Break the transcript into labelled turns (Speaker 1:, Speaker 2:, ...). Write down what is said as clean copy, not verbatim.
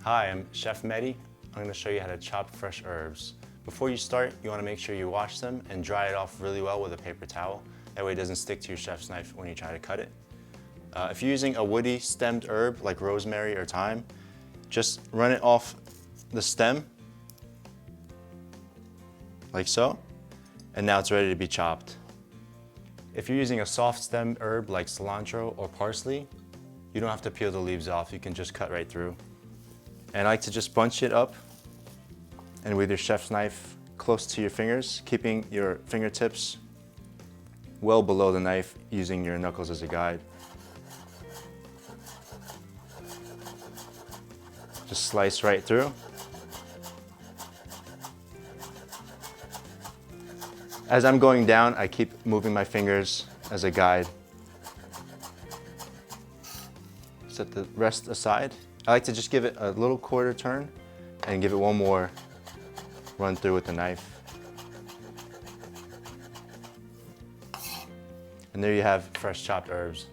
Speaker 1: Hi, I'm Chef Mehdi. I'm going to show you how to chop fresh herbs. Before you start, you want to make sure you wash them and dry it off really well with a paper towel. That way it doesn't stick to your chef's knife when you try to cut it. If you're using a woody stemmed herb like rosemary or thyme, just run it off the stem, like so, and now it's ready to be chopped. If you're using a soft stemmed herb like cilantro or parsley, you don't have to peel the leaves off, you can just cut right through. And I like to just bunch it up and with your chef's knife close to your fingers, keeping your fingertips well below the knife, using your knuckles as a guide. Just slice right through. As I'm going down, I keep moving my fingers as a guide. Set the rest aside. I like to just give it a little quarter turn and give it one more run through with the knife. And there you have fresh chopped herbs.